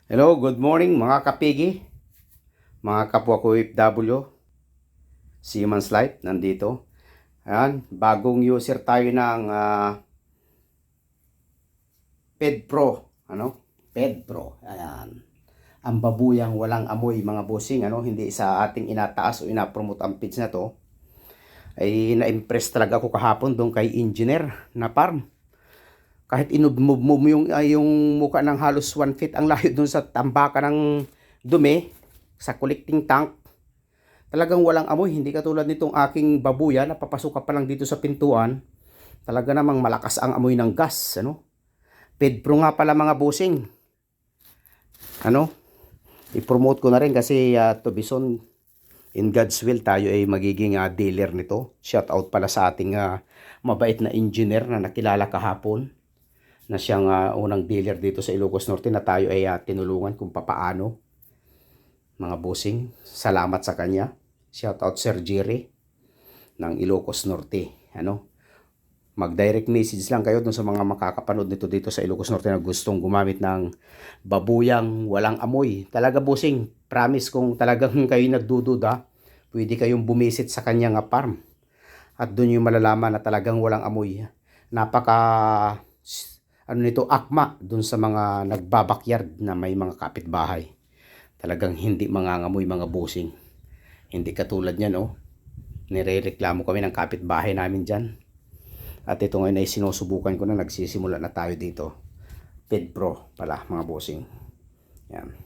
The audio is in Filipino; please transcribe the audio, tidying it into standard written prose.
Hello, good morning mga kapigi, mga kapwa ko OFW, Seaman's Life, nandito. Ayan, bagong user tayo ng PedPro, PedPro, ayan. Ang babuyang walang amoy mga bossing, hindi sa ating inataas o inapromote ang page na to. Ay na-impress talaga ako kahapon doon kay engineer na farm. Kahit inubmove mo yung mukha ng halos 1 feet ang layo dun sa tambakan ng dumi sa collecting tank, talagang walang amoy. Hindi katulad nitong aking babuya na papasok ka pa lang dito sa pintuan, talaga namang malakas ang amoy ng gas. PedPro nga pala mga bossing. I-promote ko na rin kasi to Bison, in God's will tayo ay magiging dealer nito. Shout out pala sa ating mabait na engineer na nakilala kahapon, na siyang unang dealer dito sa Ilocos Norte na tayo ay tinulungan kung papaano. Mga bossing, salamat sa kanya. Shout out Sir Jerry ng Ilocos Norte. Mag-direct message lang kayo dun sa mga makakapanood nito dito sa Ilocos Norte na gustong gumamit ng babuyang walang amoy. Talaga bossing, promise, kung talagang kayo nagdududa, pwede kayong bumisit sa kanyang farm. At dun yung malalaman na talagang walang amoy. Napaka nito, akma dun sa mga nagbabakyard na may mga kapitbahay. Talagang hindi mangangamoy mga bossing. Hindi katulad niyan, nirereklamo kami ng kapitbahay namin dyan. At ito ngayon ay sinusubukan ko na, nagsisimula na tayo dito. PedPro pala mga bossing. Yan.